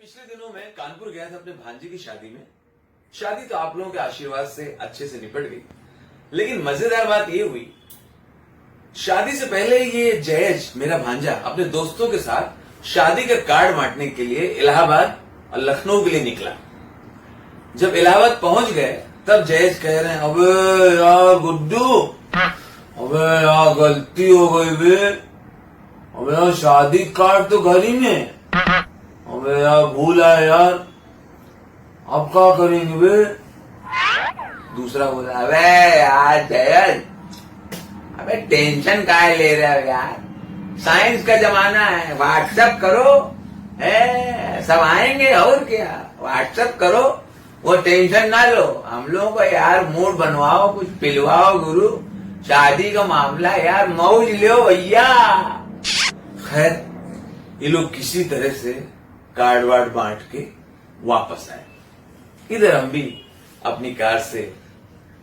पिछले दिनों मैं कानपुर गया था अपने भांजे की शादी में। शादी तो आप लोगों के आशीर्वाद से अच्छे से निपट गई, लेकिन मजेदार बात ये हुई, शादी से पहले ये जयज मेरा भांजा अपने दोस्तों के साथ शादी का कार्ड बांटने के लिए इलाहाबाद और लखनऊ के लिए निकला। जब इलाहाबाद पहुंच गए तब जयज कह रहे हैं, अबे यार गुड्डू, अबे यार गलती हो गई बे, अबे यार शादी कार्ड तो घर ही में, अबे यार भूल आया यार, अब क्या करेंगे बे। दूसरा बोला, अबे यार जयज, अबे टेंशन काहे ले रहे हो यार, साइंस का जमाना है, व्हाट्सएप करो, सब आएंगे और क्या, व्हाट्सएप करो, वो टेंशन ना लो, हम लोगों को यार मूड बनवाओ, कुछ पिलवाओ गुरु, शादी का मामला यार, मौज लो भैया। खैर ये लोग किसी तरह से कार्ड वार्ड बांट के वापस आए। इधर हम भी अपनी कार से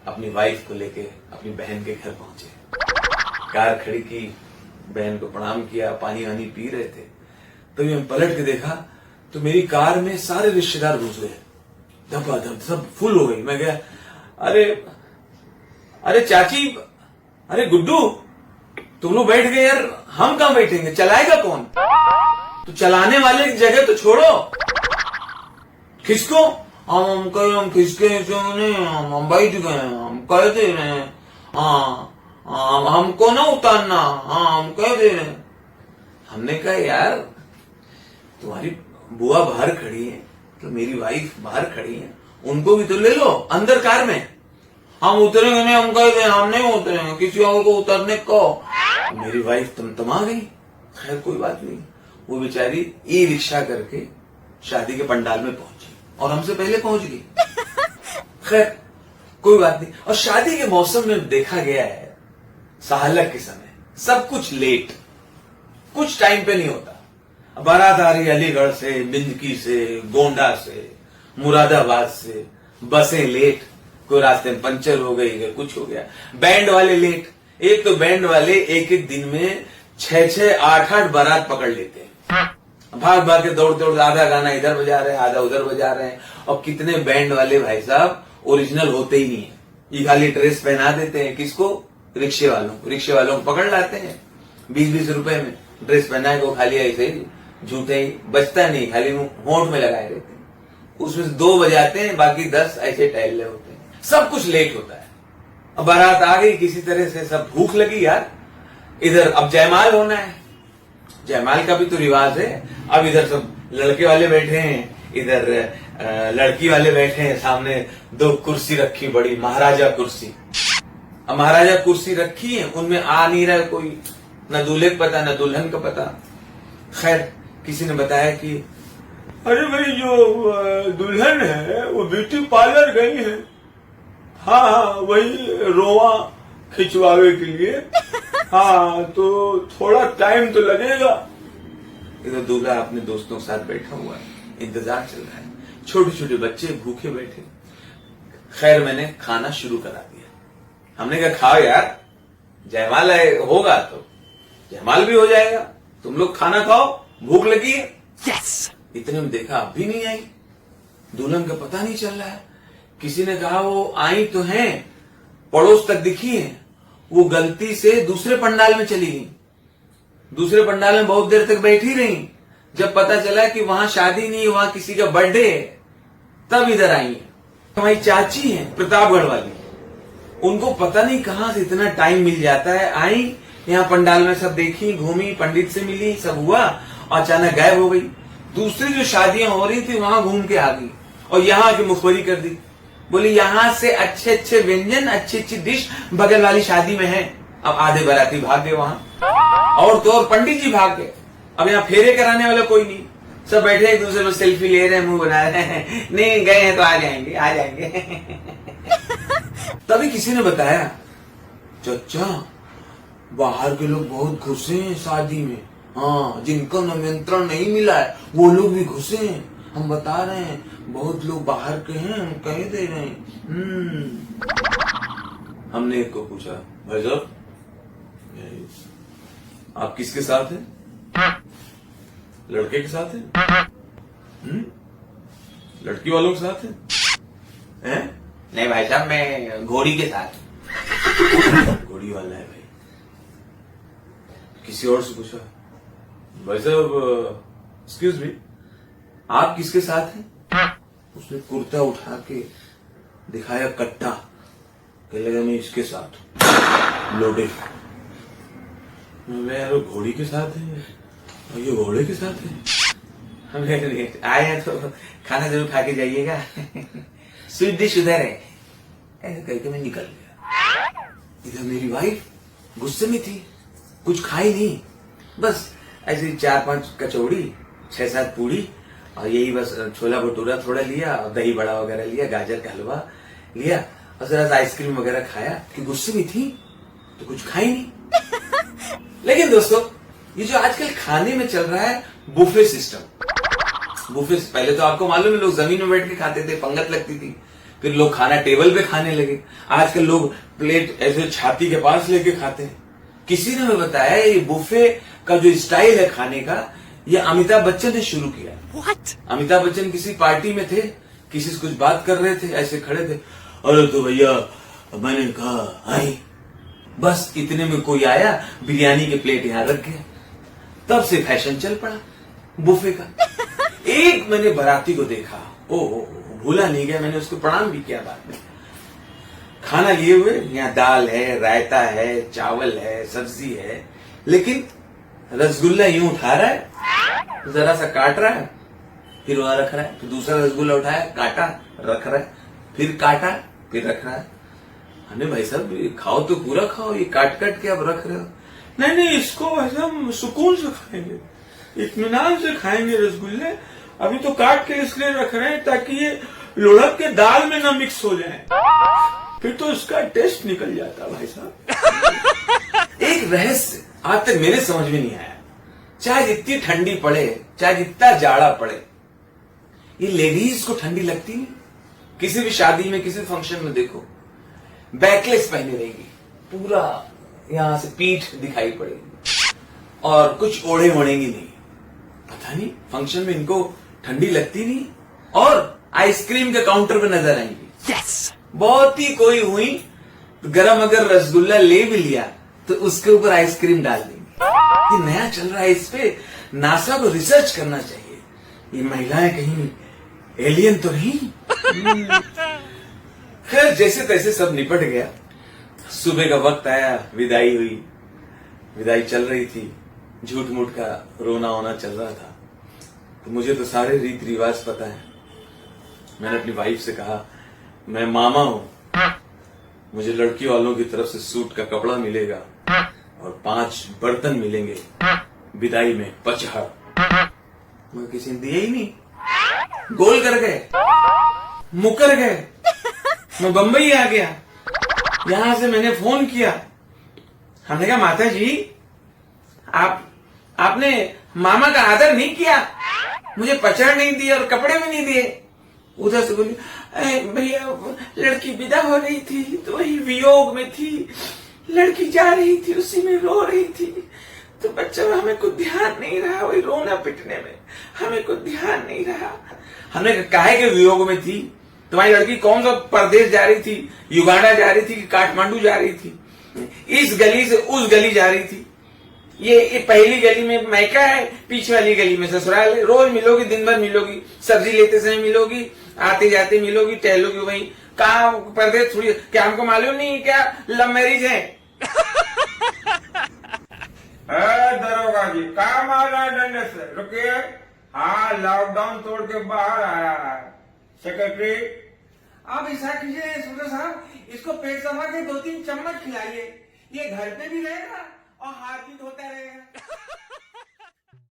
अपनी वाइफ को लेके अपनी बहन के घर पहुंचे। कार खड़ी की, बहन को प्रणाम किया, पानी वानी पी रहे थे, तो मैं पलट के देखा तो मेरी कार में सारे रिश्तेदार घुस गए, धपाधप सब फुल हो गई। मैं गया, अरे चाची, अरे गुड्डू, तुम लोग बैठ गए यार, हम कहां बैठेंगे, चलाएगा कौन, तो चलाने वाले की जगह तो छोड़ो, किसको, हम खिसके हम बैठ गए, हम कह दे रहे हैं, हाँ हमको ना उतारना, हाँ हम कह दे रहे हैं। हमने कहा यार तुम्हारी बुआ बाहर खड़ी है, तो मेरी वाइफ बाहर खड़ी है, उनको भी तो ले लो अंदर कार में, हम उतरेंगे नहीं, हम कह दे हम नहीं उतरेंगे, किसी और को उतरने को। मेरी वाइफ तमा गई। खैर कोई बात नहीं, वो बेचारी ई रिक्शा करके शादी के पंडाल में पहुंची और हमसे पहले पहुंच गई। खैर कोई बात नहीं। और शादी के मौसम में देखा गया है, सहालक के समय सब कुछ लेट, कुछ टाइम पे नहीं होता। बारात आ रही अलीगढ़ से, बिंदकी से, गोंडा से, मुरादाबाद से, बसें लेट, कोई रास्ते में पंचर हो गई, कुछ हो गया, बैंड वाले लेट। एक तो बैंड वाले एक एक दिन में 6-6, 8-8 बारात पकड़ लेते हैं, भाग भाग के दौड़ दौड़, आधा गाना इधर बजा रहे हैं, आधा उधर बजा रहे हैं। और कितने बैंड वाले भाई साहब ओरिजिनल होते ही नहीं है, ये खाली ड्रेस पहना देते हैं, किसको, रिक्शे वालों को पकड़ लाते हैं 20-20 रुपए में ड्रेस पहनाए को, खाली ऐसे ही झूठे ही, बचता नहीं, खाली होंठ में लगाए रहते हैं, उसमें से 2 बजाते हैं, बाकी 10 ऐसे टहल होते हैं। सब कुछ लेट होता है। अब बारात आ गई किसी तरह से, सब भूख लगी यार, इधर अब जयमाल होना है, जयमाल का भी तो रिवाज है। अब इधर सब लड़के वाले बैठे हैं, इधर लड़की वाले बैठे हैं, सामने 2 कुर्सी रखी, बड़ी महाराजा कुर्सी। अब महाराजा कुर्सी रखी है, उनमें आ नहीं रहा कोई, न दूल्हे का पता न दुल्हन का पता। खैर किसी ने बताया कि अरे भाई जो दुल्हन है वो ब्यूटी पार्लर गई है, हाँ वही रोवा खिंचवावे के लिए, हाँ तो थोड़ा टाइम तो लगेगा। इधर दूल्हा अपने दोस्तों के साथ बैठा हुआ है, इंतजार चल रहा है, छोटे छोटे बच्चे भूखे बैठे। खैर मैंने खाना शुरू करा दिया। हमने कहा खाओ यार, जयमाल होगा तो जयमाल भी हो जाएगा, तुम लोग खाना खाओ, भूख लगी है। yes! इतने में देखा अब भी नहीं आई, दुल्हन का पता नहीं चल रहा है। किसी ने कहा वो आई तो हैं, पड़ोस तक दिखी है, वो गलती से दूसरे पंडाल में चली गई, दूसरे पंडाल में बहुत देर तक बैठी रही। जब पता चला कि वहां शादी नहीं, वहां किसी का बर्थडे है, तब इधर आई है। हमारी चाची है प्रतापगढ़ वाली, उनको पता नहीं कहां से इतना टाइम मिल जाता है, आई यहाँ पंडाल में सब देखी, घूमी, पंडित से मिली, सब हुआ, और अचानक गायब हो गई। दूसरी जो शादियां हो रही थी वहां घूम के आ गई और यहाँ की मुखबरी कर दी, बोली यहाँ से अच्छे अच्छे व्यंजन, अच्छी अच्छी डिश बगल वाली शादी में है। अब आधे बाराती भाग गए वहां, और तो और पंडित जी भाग गए। अब यहाँ फेरे कराने वाला कोई नहीं, सब बैठे एक दूसरे में सेल्फी ले रहे हैं, मुंह बना रहे हैं, नहीं गए हैं तो आ जाएंगे आ जाएंगे। तभी किसी ने बताया, चचा बाहर के लोग बहुत घुसे हैं शादी में, हाँ जिनको निमंत्रण नहीं मिला है वो लोग भी घुसे हैं, हम बता रहे हैं, बहुत लोग बाहर के हैं, हम कह दे रहे हैं। हमने एक को पूछा, भाई साहब आप किसके साथ हैं, लड़के के साथ हैं? लड़की वालों के साथ हैं? नहीं भाई साहब, मैं घोड़ी के साथ। घोड़ी वाला है भाई। किसी और से पूछा, भाई साहब एक्सक्यूज मी, आप किसके साथ हैं? उसने कुर्ता उठा के दिखाया कट्टा, कहने लगा मैं इसके साथ हूं, लोडेड। मैं यार घोड़ी के साथ है और ये घोड़े के साथ है। आए तो खाना जरूर खा के जाइएगा, स्वीट डिश उधर है। ऐसा करके मैं निकल गया। इधर मेरी वाइफ गुस्से में थी, कुछ खाई नहीं, बस ऐसे 4-5 कचौड़ी, 6-7 पूड़ी और यही बस छोला भटूरा थोड़ा लिया और दही बड़ा वगैरह लिया, गाजर का हलवा लिया और जरा सा आइसक्रीम वगैरह खाया कि गुस्से में थी तो कुछ खाई नहीं। लेकिन दोस्तों, ये जो आजकल खाने में चल रहा है बुफे सिस्टम, बुफे पहले तो आपको मालूम है लोग जमीन में बैठ के खाते थे, पंगत लगती थी, फिर लोग खाना टेबल पे खाने लगे। आजकल लोग प्लेट ऐसे छाती के पास लेके खाते हैं। किसी ने हमें बताया ये बुफे का जो स्टाइल है खाने का, ये अमिताभ बच्चन ने शुरू किया। What? अमिताभ बच्चन किसी पार्टी में थे, किसी से कुछ बात कर रहे थे, ऐसे खड़े थे, अरे तो भैया मैंने कहा आई, बस इतने में कोई आया, बिरयानी के प्लेट यहां रख गया। तब से फैशन चल पड़ा बुफे का। एक मैंने बाराती को देखा, ओहो भूला नहीं गया, मैंने उसको प्रणाम भी किया बाद में। खाना लिए हुए, यहाँ दाल है, रायता है, चावल है, सब्जी है, लेकिन रसगुल्ला यूं उठा रहा है, जरा सा काट रहा है, फिर वहां रख रहा है, फिर दूसरा रसगुल्ला उठाया, काटा, रख रहा है, फिर काटा, फिर रख रहा है। अरे भाई साहब खाओ तो पूरा खाओ, ये काट काट के अब रख रहे हो। नहीं नहीं, इसको वैसे हम सुकून से खाएंगे, इत्मीनान से खाएंगे रसगुल्ले, अभी तो काट के इसलिए रख रहे हैं ताकि ये लुढ़क के दाल में न मिक्स हो जाए, फिर तो इसका टेस्ट निकल जाता भाई साहब। एक रहस्य आज तक मेरे समझ में नहीं आया, चाहे जितनी ठंडी पड़े, चाहे जितना जाड़ा पड़े, ये लेडीज को ठंडी लगती नहीं। किसी भी शादी में, किसी फंक्शन में देखो, बैकलेस पहने रहेगी, पूरा यहां से पीठ दिखाई पड़ेगी और कुछ ओढ़े ओढ़ेंगी नहीं। पता नहीं फंक्शन में इनको ठंडी लगती नहीं, और आइसक्रीम के काउंटर पे नजर आएंगी। yes! बहुत ही कोई हुई गरम अगर रसगुल्ला ले भी लिया तो उसके ऊपर आइसक्रीम डाल देंगे। ये नया चल रहा है, इस पे नासा को रिसर्च करना चाहिए। ये महिलाएं कहीं एलियन तो नहीं। खैर जैसे तैसे सब निपट गया। सुबह का वक्त आया, विदाई हुई, विदाई चल रही थी, झूठ मूठ का रोना होना चल रहा था। तो मुझे तो सारे रीति रिवाज पता है। मैंने अपनी वाइफ से कहा, मैं मामा हूं, मुझे लड़की वालों की तरफ से सूट का कपड़ा मिलेगा और 5 बर्तन मिलेंगे विदाई में, पचहड़। मैं किसी ने दिए ही नहीं, गोल कर गए, मुकर गए। मैं बंबई आ गया, यहां से मैंने फोन किया, हमने कहा माता जी आपने मामा का आदर नहीं किया, मुझे पचहड़ नहीं दिए और कपड़े भी नहीं दिए। उधर से बोली, भैया लड़की विदा हो रही थी तो वही वियोग में थी, लड़की जा रही थी उसी में रो रही थी, तो बच्चा हमें कुछ ध्यान नहीं रहा, वही रोना पिटने में हमें कुछ ध्यान नहीं रहा। हमने काहे के वियोग में थी? तुम्हारी लड़की कौन सा परदेश जा रही थी, युगांडा जा रही थी कि काठमांडू जा रही थी, इस गली से उस गली जा रही थी, ये पहली गली में मैका है, पीछे वाली गली में ससुराल है, रोज मिलोगी, दिन भर मिलोगी, सब्जी लेते समय मिलोगी, आते जाते मिलोगी, टहलोगी, वही कहा परदेश थोड़ी, क्या हमको मालूम नहीं क्या लव मैरिज है? दरोगा जी काम आ रहा है डंडे से, रुकिए। हाँ लॉकडाउन तोड़ के बाहर आया है सेक्रेटरी। आप ऐसा कीजिए सुंदर साहब, इसको पेट सफा के 2-3 चम्मच खिलाइए, ये घर पे भी रहेगा और हाथ भी धोता रहेगा।